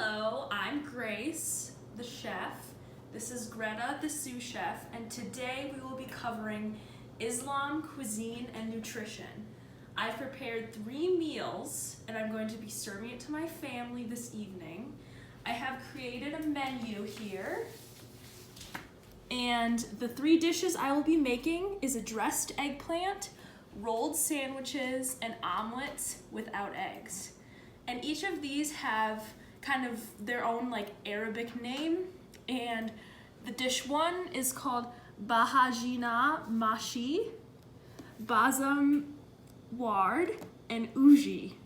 Hello, I'm Grace, the chef. This is Greta, the sous chef, and today we will be covering Islam, cuisine, and nutrition. I've prepared 3 meals, and I'm going to be serving it to my family this evening. I have created a menu here, and the 3 dishes I will be making is a dressed eggplant, rolled sandwiches, and omelets without eggs. And each of these have kind of their own Arabic name, and the dish 1 is called bahajina mashi, bazam ward, and uji.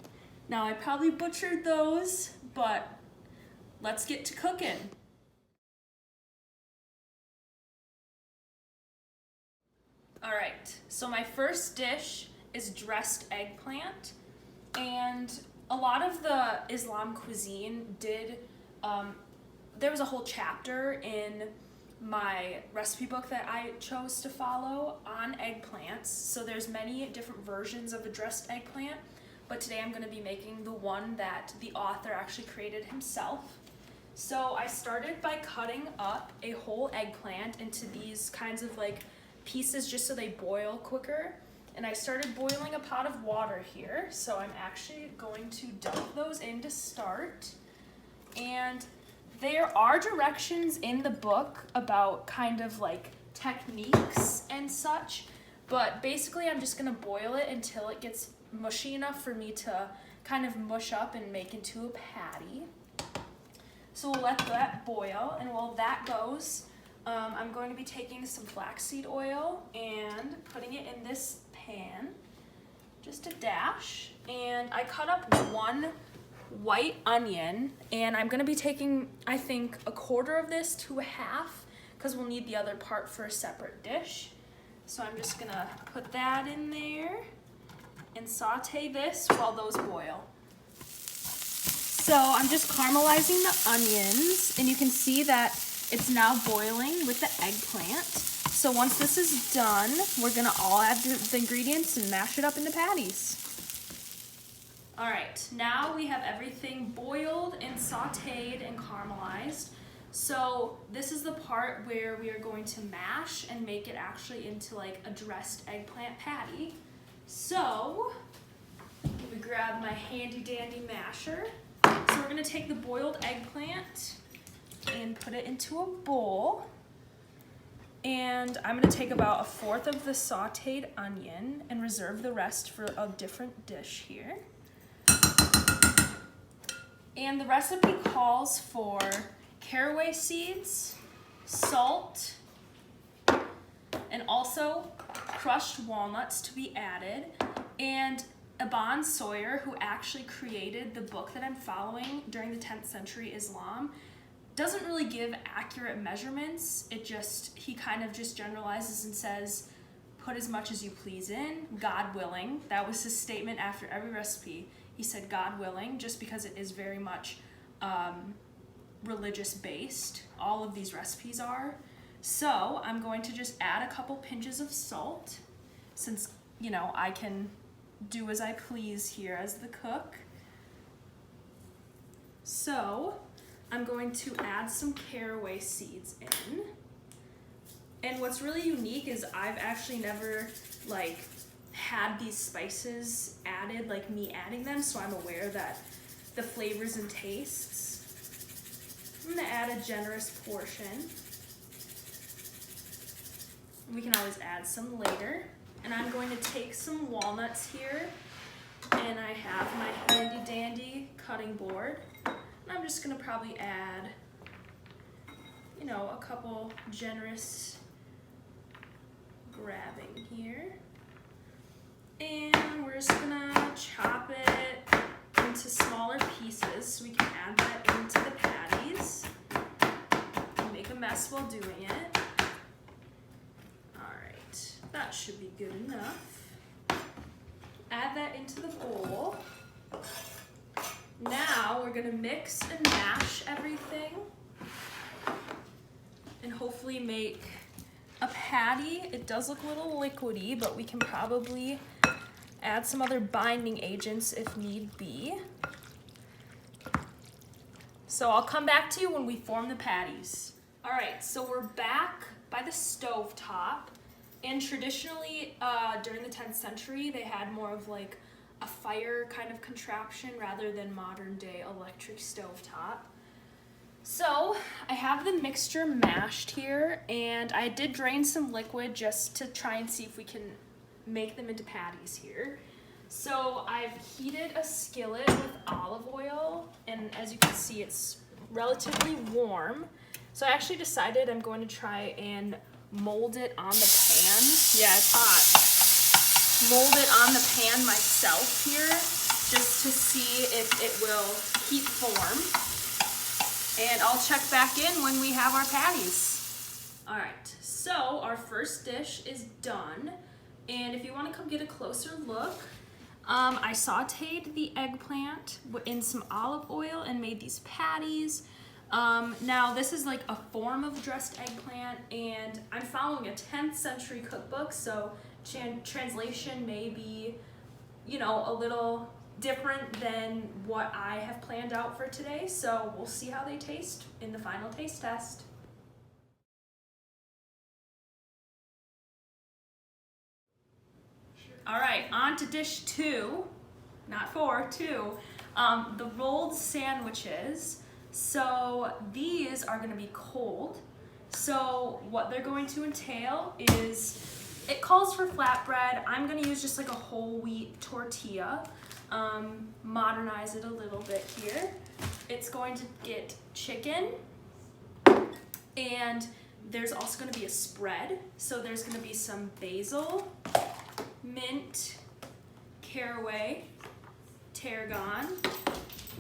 Now I probably butchered those, but let's get to cooking. Alright, so my first dish is dressed eggplant, and a lot of the Islam cuisine there was a whole chapter in my recipe book that I chose to follow on eggplants. So there's many different versions of a dressed eggplant, but today I'm going to be making the one that the author actually created himself. So I started by cutting up a whole eggplant into these kinds of pieces just so they boil quicker. And I started boiling a pot of water here, so I'm actually going to dump those in to start. And there are directions in the book about kind of techniques and such, but basically I'm just gonna boil it until it gets mushy enough for me to kind of mush up and make into a patty. So we'll let that boil, and while that goes, I'm going to be taking some flaxseed oil and putting it in this pan, just a dash, and I cut up 1 white onion, and I'm going to be taking, I think, a quarter of this to a half, because we'll need the other part for a separate dish. So I'm just going to put that in there and saute this while those boil. So I'm just caramelizing the onions, and you can see that it's now boiling with the eggplant. So once this is done, we're gonna all add the ingredients and mash it up into patties. All right, now we have everything boiled and sauteed and caramelized. So this is the part where we are going to mash and make it actually into a dressed eggplant patty. So let me grab my handy dandy masher. So we're gonna take the boiled eggplant and put it into a bowl. And I'm gonna take about 1/4 of the sauteed onion and reserve the rest for a different dish here. And the recipe calls for caraway seeds, salt, and also crushed walnuts to be added. And Ibn Sawyer, who actually created the book that I'm following during the 10th century Islam, doesn't really give accurate measurements. He kind of just generalizes and says, put as much as you please in, God willing. That was his statement after every recipe. He said, God willing, just because it is very much religious based. All of these recipes are. So I'm going to just add a couple pinches of salt, since, I can do as I please here as the cook. So I'm going to add some caraway seeds in. And what's really unique is I've actually never had these spices added, me adding them, so I'm aware that the flavors and tastes. I'm gonna add a generous portion. We can always add some later. And I'm going to take some walnuts here, and I have my handy dandy cutting board. I'm just gonna probably add, a couple generous grabbing here. And we're just gonna chop it into smaller pieces so we can add that into the patties. Make a mess while doing it. Alright, that should be good enough. Add that into the bowl. Now we're gonna mix and mash everything and hopefully make a patty. It does look a little liquidy, but we can probably add some other binding agents if need be. So I'll come back to you when we form the patties. All right, so we're back by the stove top. And traditionally, during the 10th century, they had more of like a fire kind of contraption rather than modern day electric stovetop. So I have the mixture mashed here, and I did drain some liquid just to try and see if we can make them into patties here. So I've heated a skillet with olive oil, and as you can see, it's relatively warm. So I actually decided I'm going to try and mold it on the pan. Yeah, it's hot. Mold it on the pan myself here, just to see if it will keep form. And I'll check back in when we have our patties. All right, so our first dish is done. And if you want to come get a closer look, I sauteed the eggplant in some olive oil and made these patties. Now this is like a form of dressed eggplant, and I'm following a 10th century cookbook, so translation may be, you know, a little different than what I have planned out for today. So we'll see how they taste in the final taste test. All right, on to dish 2, not 4, 2, the rolled sandwiches. So these are gonna be cold. So what they're going to entail is, it calls for flatbread. I'm gonna use just like a whole wheat tortilla, modernize it a little bit here. It's going to get chicken, and there's also gonna be a spread. So there's gonna be some basil, mint, caraway, tarragon,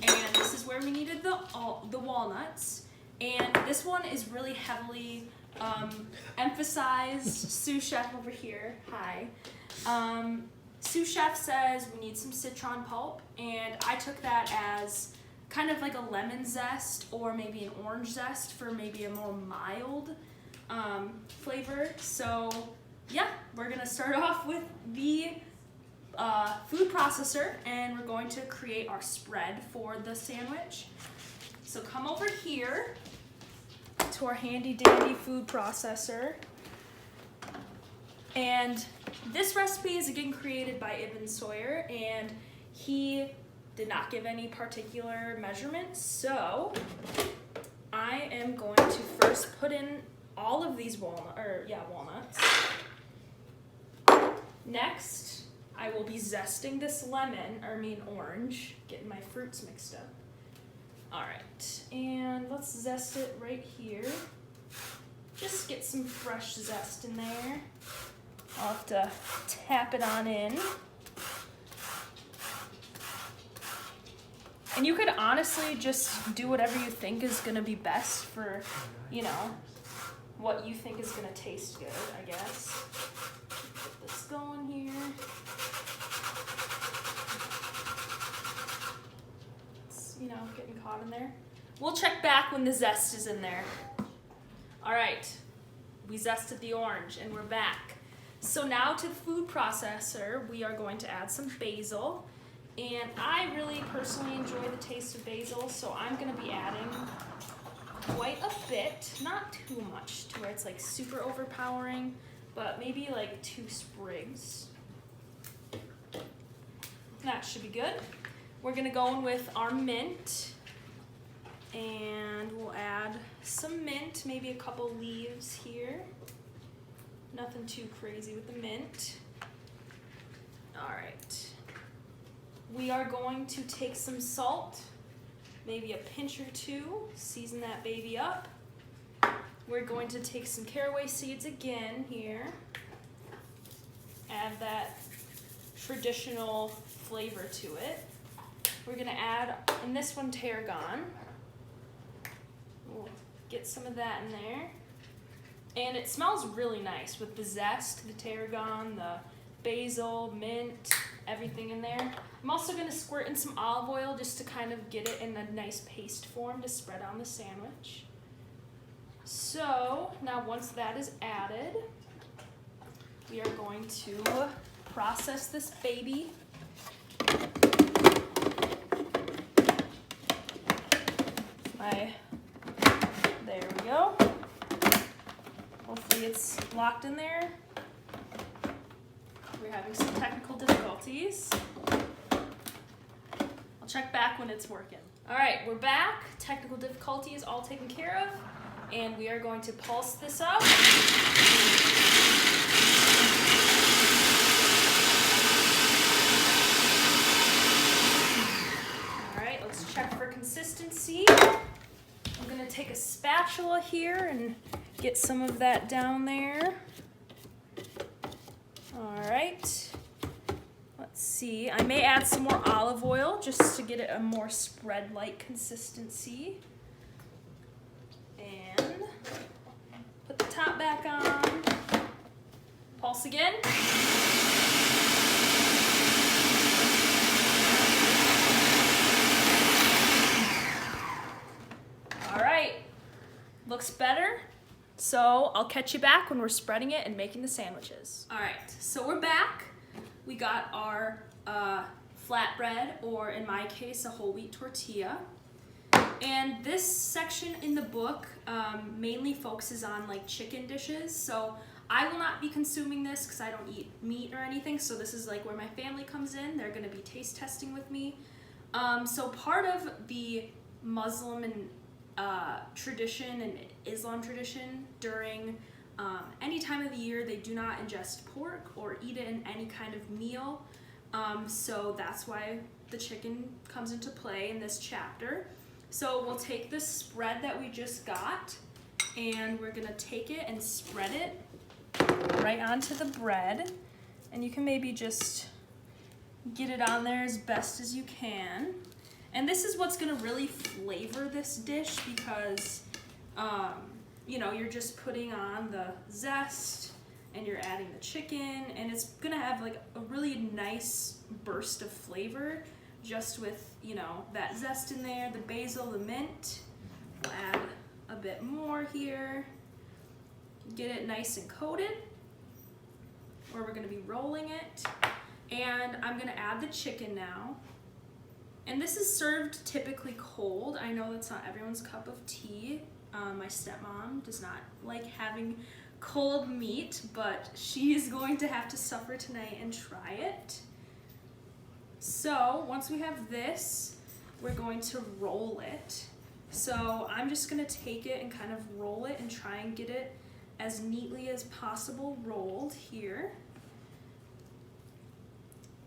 and this is where we needed the walnuts. And this one is really heavily emphasized. Sous chef over here, hi. Sous chef says we need some citron pulp, and I took that as kind of like a lemon zest or maybe an orange zest for maybe a more mild flavor. So yeah, we're gonna start off with the food processor, and we're going to create our spread for the sandwich. So come over here to our handy dandy food processor. And this recipe is again created by Ibn Sawyer, and he did not give any particular measurements. So I am going to first put in all of these walnuts. Next, I will be zesting this orange, getting my fruits mixed up. All right, and let's zest it right here. Just get some fresh zest in there. I'll have to tap it on in. And you could honestly just do whatever you think is gonna be best for, you know, what you think is gonna taste good, I guess. Get this going here. It's, you know, getting caught in there. We'll check back when the zest is in there. All right, we zested the orange and we're back. So now to the food processor, we are going to add some basil. And I really personally enjoy the taste of basil, so I'm gonna be adding quite a bit, not too much to where it's like super overpowering, but maybe like 2 sprigs. That should be good. We're gonna go in with our mint, and we'll add some mint, maybe a couple leaves here. Nothing too crazy with the mint. All right. We are going to take some salt, maybe a pinch or 2, season that baby up. We're going to take some caraway seeds again here. Add that traditional flavor to it. We're gonna add, in this one, tarragon. We'll get some of that in there. And it smells really nice with the zest, the tarragon, the basil, mint, everything in there. I'm also gonna squirt in some olive oil just to kind of get it in a nice paste form to spread on the sandwich. So now once that is added, we are going to process this baby. There we go. Hopefully it's locked in there. We're having some technical difficulties. I'll check back when it's working. All right, we're back. Technical difficulties all taken care of. And we are going to pulse this up. All right, let's check for consistency. I'm gonna take a spatula here and get some of that down there. All right, let's see. I may add some more olive oil just to get it a more spread-like consistency. And put the top back on. Pulse again. All right, looks better. So I'll catch you back when we're spreading it and making the sandwiches. All right, so we're back. We got our flatbread, or in my case, a whole wheat tortilla. And this section in the book mainly focuses on like chicken dishes. So I will not be consuming this because I don't eat meat or anything. So this is like where my family comes in. They're gonna be taste testing with me. So part of the Muslim and tradition and Islam tradition, during any time of the year, they do not ingest pork or eat it in any kind of meal. So that's why the chicken comes into play in this chapter. So we'll take this spread that we just got, and we're gonna take it and spread it right onto the bread. And you can maybe just get it on there as best as you can. And this is what's gonna really flavor this dish, because you know, you're just putting on the zest and you're adding the chicken, and it's gonna have like a really nice burst of flavor just with, you know, that zest in there, the basil, the mint. We'll add a bit more here. Get it nice and coated, where we're gonna be rolling it. And I'm gonna add the chicken now. And this is served typically cold. I know that's not everyone's cup of tea. My stepmom does not like having cold meat, but she's going to have to suffer tonight and try it. So once we have this, we're going to roll it. So I'm just gonna take it and kind of roll it and try and get it as neatly as possible rolled here.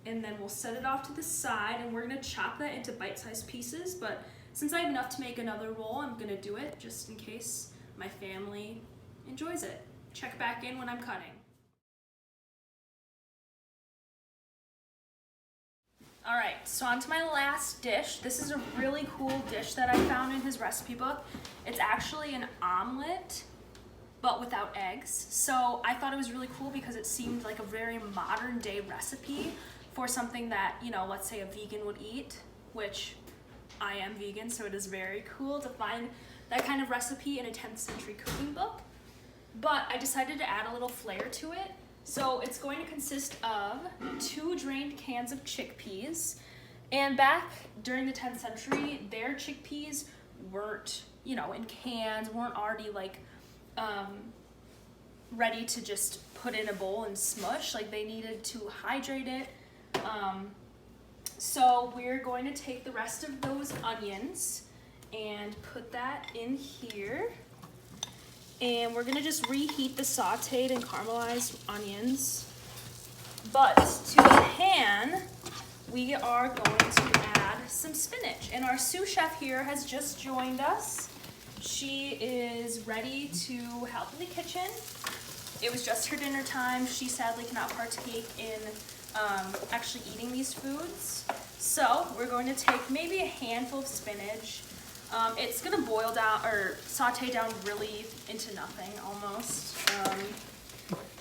And then we'll set it off to the side, and we're gonna chop that into bite-sized pieces, but since I have enough to make another roll, I'm gonna do it just in case my family enjoys it. Check back in when I'm cutting. All right, so on to my last dish. This is a really cool dish that I found in his recipe book. It's actually an omelet, but without eggs. So I thought it was really cool because it seemed like a very modern day recipe for something that, you know, let's say a vegan would eat, which I am vegan, so it is very cool to find that kind of recipe in a 10th century cooking book. But I decided to add a little flair to it. So it's going to consist of 2 drained cans of chickpeas. And back during the 10th century, their chickpeas weren't, you know, in cans, weren't already like ready to just put in a bowl and smush. Like, they needed to hydrate it. So we're going to take the rest of those onions and put that in here. And we're gonna just reheat the sauteed and caramelized onions. But to the pan, we are going to add some spinach. And our sous chef here has just joined us. She is ready to help in the kitchen. It was just her dinner time. She sadly cannot partake in actually eating these foods. So we're going to take maybe a handful of spinach. It's gonna boil down or saute down really into nothing almost.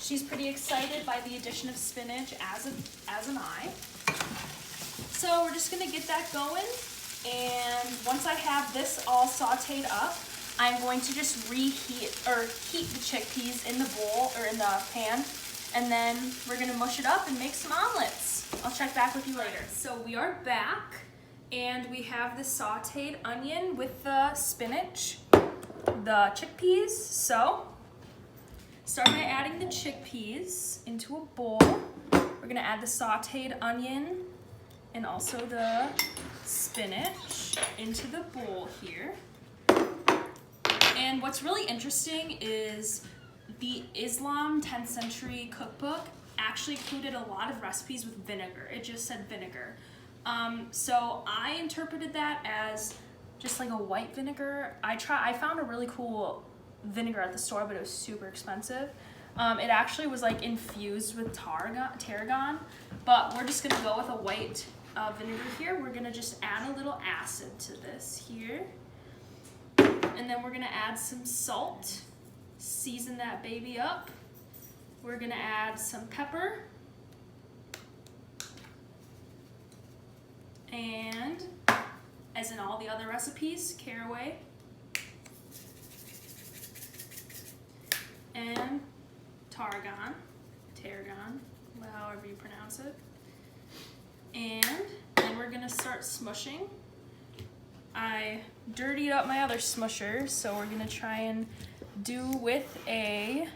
She's pretty excited by the addition of spinach, as am I. So we're just gonna get that going, and once I have this all sauteed up, I'm going to just heat the chickpeas in the bowl or in the pan, and then we're gonna mush it up and make some omelets. I'll check back with you later. So we are back, And we have the sauteed onion with the spinach, the chickpeas. So, start by adding the chickpeas into a bowl. We're gonna add the sauteed onion and also the spinach into the bowl here. And what's really interesting is the Islam 10th century cookbook actually included a lot of recipes with vinegar. It just said vinegar. So I interpreted that as just like a white vinegar. I found a really cool vinegar at the store, but it was super expensive. It actually was like infused with tarragon, but we're just gonna go with a white vinegar here. We're gonna just add a little acid to this here. And then we're gonna add some salt, season that baby up. We're gonna add some pepper. And as in all the other recipes, caraway. And tarragon, however you pronounce it. And then we're gonna start smushing. I dirtied up my other smushers, so we're gonna try and do with a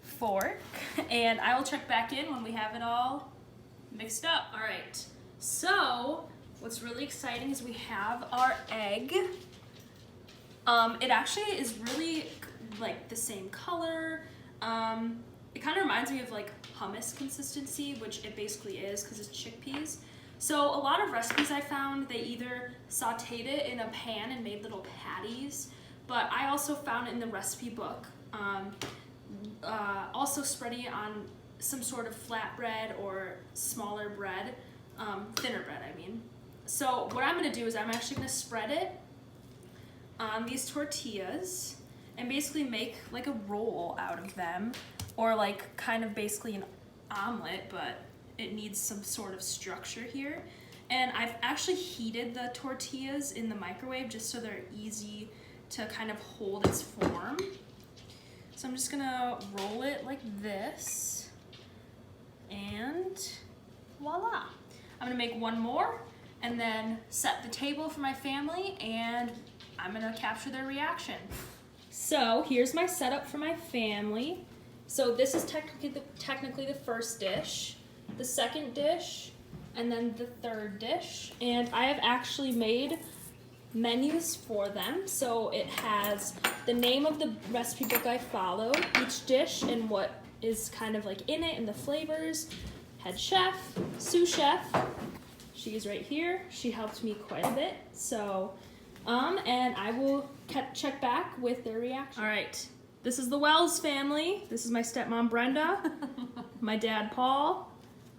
fork. And I will check back in when we have it all mixed up. All right, so what's really exciting is we have our egg. It actually is really like the same color. It kind of reminds me of like hummus consistency, which it basically is because it's chickpeas. So a lot of recipes I found, they either sauteed it in a pan and made little patties, but I also found in the recipe book, also spreading it on some sort of flatbread or smaller bread, thinner bread I mean. So what I'm gonna do is I'm actually gonna spread it on these tortillas and basically make like a roll out of them, or like kind of basically an omelet, but it needs some sort of structure here. And I've actually heated the tortillas in the microwave just so they're easy to kind of hold its form. So I'm just gonna roll it like this, and voila. I'm gonna make one more and then set the table for my family, and I'm gonna capture their reaction. So here's my setup for my family. So this is technically the first dish, the second dish, and then the third dish. And I have actually made menus for them. So it has the name of the recipe book I follow, each dish and what is kind of like in it and the flavors. Head chef, sous chef, she's right here. She helped me quite a bit. So, and I will check back with their reaction. All right, this is the Wells family. This is my stepmom, Brenda, my dad, Paul,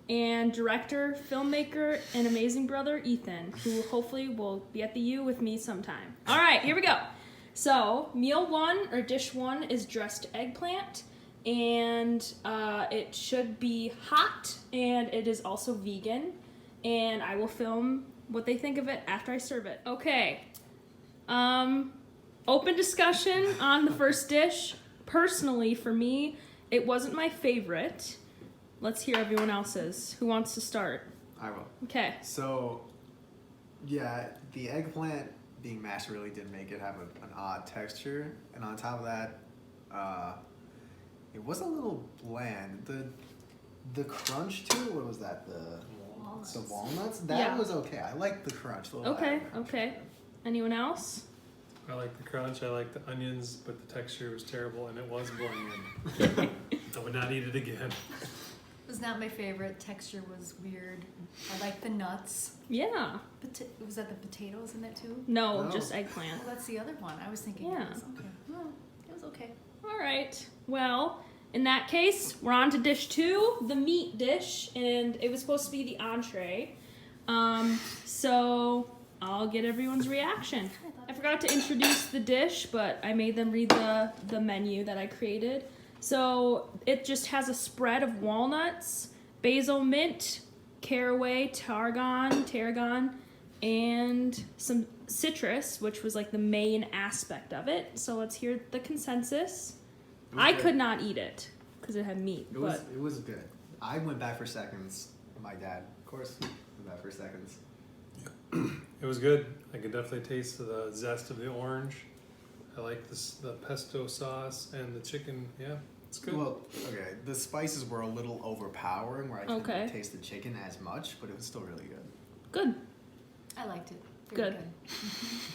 and director, filmmaker, and amazing brother, Ethan, who hopefully will be at the U with me sometime. All right, here we go. So, meal one, or dish one, is dressed eggplant, and it should be hot, and it is also vegan, and I will film what they think of it after I serve it. Okay, open discussion on the first dish. Personally, for me, it wasn't my favorite. Let's hear everyone else's. Who wants to start? I will. Okay. So, yeah, the eggplant being mashed really did make it have an odd texture. And on top of that, it was a little bland. The crunch to it, what was that? The walnuts? That was okay. I liked the crunch. Okay. Anyone else? I like the crunch, I like the onions, but the texture was terrible and it was bland. I would not eat it again. It was not my favorite. Texture was weird. I like the nuts. Yeah. Was that the potatoes in it too? No, just eggplant. Well, that's the other one. I was thinking Yeah. it was okay. Well, it was okay. All right. Well, in that case, we're on to dish two, the meat dish, and it was supposed to be the entree. So I'll get everyone's reaction. I forgot to introduce the dish, but I made them read the menu that I created. So it just has a spread of walnuts, basil mint, caraway, tarragon, and some citrus, which was like the main aspect of it. So let's hear the consensus. I could not eat it because it had meat. It was good. I went back for seconds. My dad, of course, went back for seconds. It It was good. I could definitely taste the zest of the orange. I like the pesto sauce and the chicken. Yeah, it's good. Well, okay, the spices were a little overpowering where I couldn't Okay. taste the chicken as much, but it was still really good. Good. I liked it. Very Good.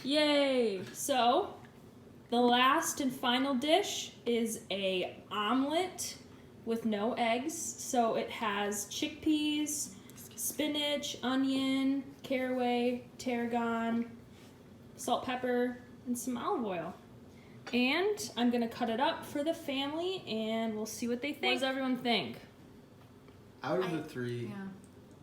Yay! So, the last and final dish is a omelet with no eggs. So it has chickpeas, spinach, onion, caraway, tarragon, salt, pepper, and some olive oil. And I'm gonna cut it up for the family, and we'll see what they think. What does everyone think? Out of the three, Yeah.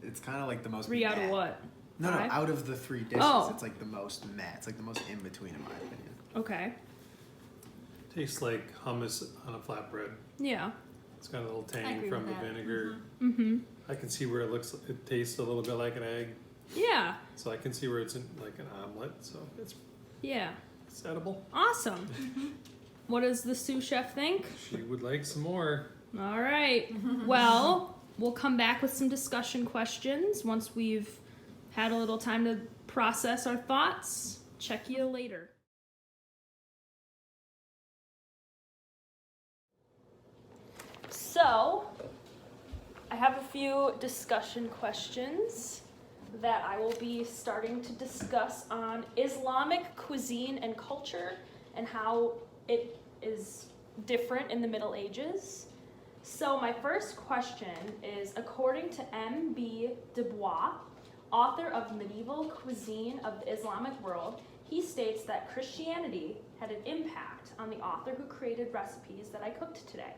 it's kind of like the most 3 out of meh. what? No, 5? out of the 3 dishes, Oh. it's like the most meh. It's like the most in between, in my opinion. Okay. Tastes like hummus on a flatbread. Yeah. It's got a little I tang agree from with the that. vinegar. Mm-hmm. I can see where it tastes a little bit like an egg. Yeah. So I can see where it's like an omelet. So it's Yeah. edible. Awesome. What does the sous chef think? She would like some more. All right. Well, we'll come back with some discussion questions once we've had a little time to process our thoughts. Check you later. So, I have a few discussion questions that I will be starting to discuss on Islamic cuisine and culture and how it is different in the Middle Ages. So my first question is, according to M.B. Du Bois, author of Medieval Cuisine of the Islamic World, he states that Christianity had an impact on the author who created recipes that I cooked today.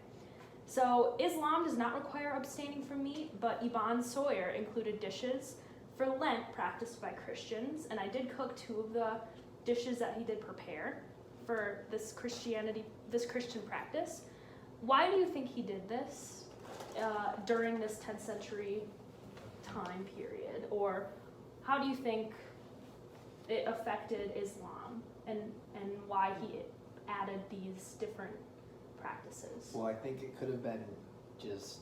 So Islam does not require abstaining from meat, but Ibn Sawyer included dishes for Lent practiced by Christians, and I did cook 2 of the dishes that he did prepare for this Christian practice. Why do you think he did this during this 10th century time period? Or how do you think it affected Islam and why he added these different practices? Well, I think it could have been just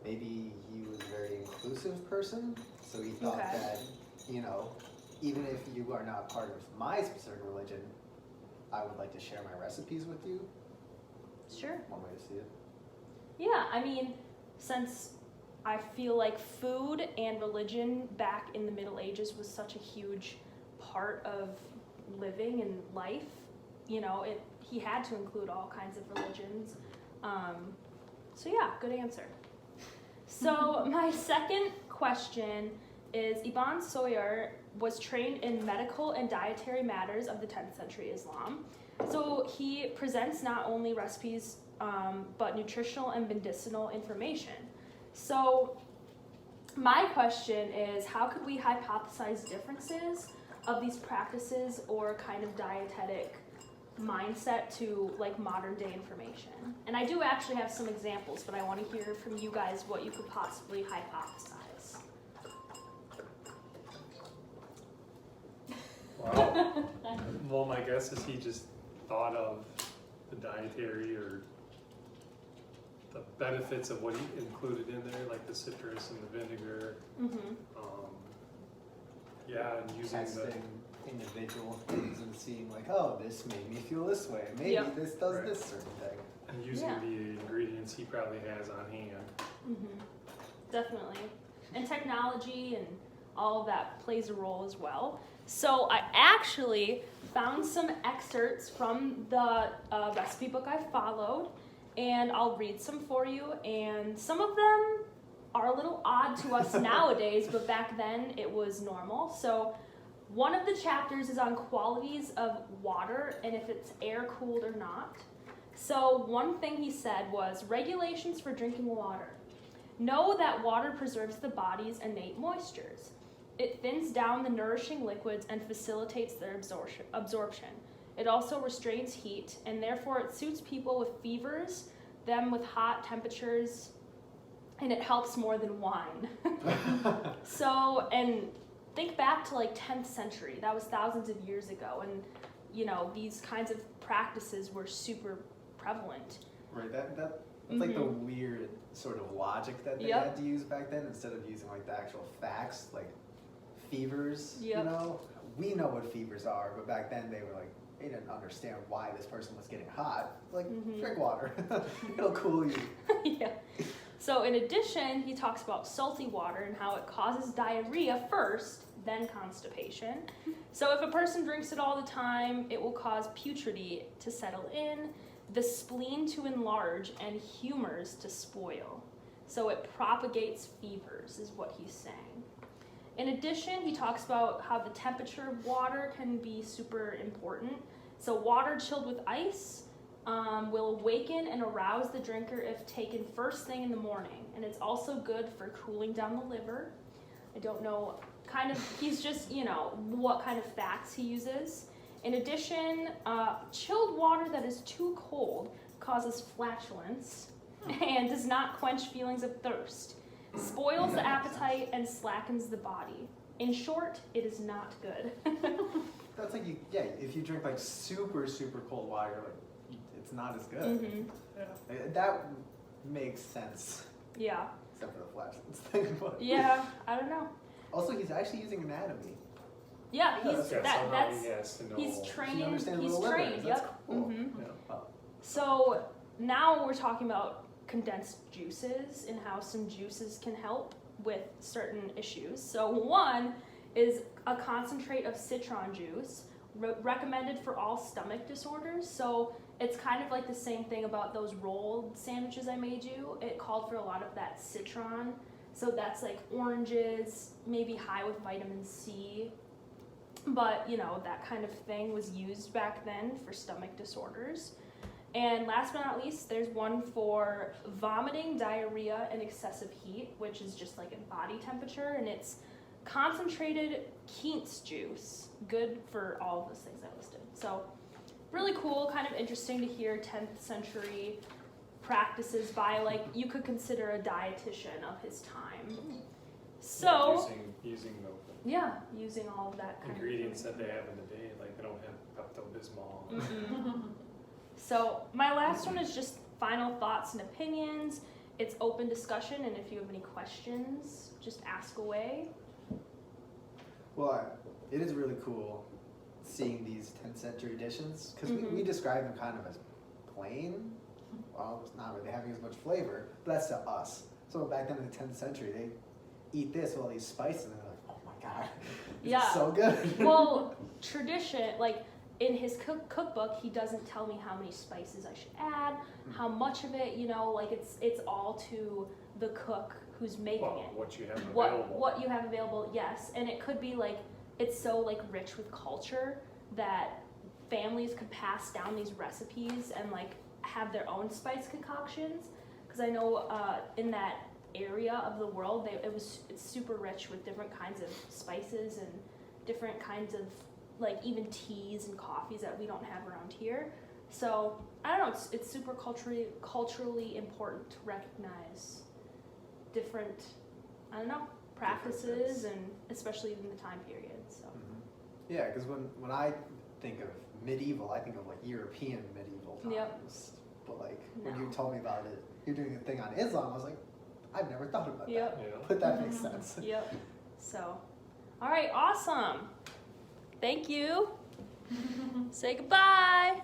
maybe he was a very inclusive person, so he thought Okay. that, you know, even if you are not part of my specific religion, I would like to share my recipes with you. Sure. One way to see it. Yeah, I mean, since I feel like food and religion back in the Middle Ages was such a huge part of living and life, you know, he had to include all kinds of religions. So yeah, good answer. So my second question is, Ibn Sawyer was trained in medical and dietary matters of the 10th century Islam. So he presents not only recipes, but nutritional and medicinal information. So my question is, how could we hypothesize differences of these practices or kind of dietetic mindset to like modern day information? And I do actually have some examples, but I want to hear from you guys what you could possibly hypothesize. Wow. Well, my guess is he just thought of the dietary or the benefits of what he included in there, like the citrus and the vinegar. Mm-hmm. Yeah, and using the Testing individual things and seeing like, oh, this made me feel this way. Maybe Yep. this does Right. this certain thing. and using Yeah. the ingredients he probably has on hand. Mm-hmm. Definitely. And technology and all of that plays a role as well. So I actually found some excerpts from the recipe book I followed, and I'll read some for you. And some of them are a little odd to us nowadays, but back then it was normal. So one of the chapters is on qualities of water and if it's air cooled or not. So one thing he said was regulations for drinking water. Know that water preserves the body's innate moistures. It thins down the nourishing liquids and facilitates their absorption. It also restrains heat, and therefore it suits people with fevers, them with hot temperatures, and it helps more than wine. So, and think back to like 10th century. That was thousands of years ago, and you know, these kinds of practices were super prevalent. Right, that's like the Mhm. weird sort of logic that they Yep. had to use back then instead of using like the actual facts. Like fevers, Yep. you know? We know what fevers are, but back then they were like, they didn't understand why this person was getting hot. Like, Mhm. drink water. It'll cool you. Yeah. So in addition, he talks about salty water and how it causes diarrhea first, then constipation. So if a person drinks it all the time, it will cause putridity to settle in, the spleen to enlarge, and humors to spoil. So it propagates fevers, is what he's saying. In addition, he talks about how the temperature of water can be super important. So water chilled with ice will awaken and arouse the drinker if taken first thing in the morning. And it's also good for cooling down the liver. I don't know, he's just, what kind of facts he uses. In addition, chilled water that is too cold causes flatulence and does not quench feelings of thirst, spoils the appetite, and slackens the body. In short, it is not good. That's like, if you drink like super, super cold water, like, it's not as good. Mm-hmm. That makes sense, Yeah. except for the flatulence thing. But Yeah, I don't know. also, he's actually using anatomy. Yeah, Yeah, he's Yeah, somehow that's he has to know. he's He trained. understands He's the liver. trained. That's Yep. cool. hmm Yeah. Oh. So now we're talking about condensed juices and how some juices can help with certain issues. So one is a concentrate of citron juice, recommended for all stomach disorders. So it's kind of like the same thing about those rolled sandwiches I made you. It called for a lot of that citron. So that's like oranges, maybe high with vitamin C. But, that kind of thing was used back then for stomach disorders. And last but not least, there's one for vomiting, diarrhea, and excessive heat, which is just like in body temperature. And it's concentrated quince juice, good for all of those things I listed. So really cool, kind of interesting to hear 10th century practices by, like, you could consider a dietitian of his time. So, using the using all of that kind ingredients that they have in the day, like they don't have Pepto-Bismol. of thing. So my last one is just final thoughts and opinions. It's open discussion, and if you have any questions, just ask away. Well, it is really cool seeing these 10th century dishes, because Mhm. we describe them kind of as plain. Well, it's not really having as much flavor, but that's to us. So back then in the 10th century, they eat this with all these spices, and they're like, oh my god, this Yeah. is so good. Well, tradition, like in his cookbook, he doesn't tell me how many spices I should add, how much of it, like it's all to the cook who's making Well, it. what you have available. What you have available, yes. And it could be like, it's so like rich with culture that families could pass down these recipes and like have their own spice concoctions. Because I know in that area of the world, it's super rich with different kinds of spices and different kinds of like even teas and coffees that we don't have around here. So I don't know, it's super culturally important to recognize different, practices, and especially in the time period. So Yeah, because when I think of medieval, I think of like European medieval times. Yep. But like when No. you told me about it, you're doing a thing on Islam, I was like, I've never thought about Yep. that. Yeah. But that makes sense. Yep. So, all right, awesome. Thank you. Say goodbye.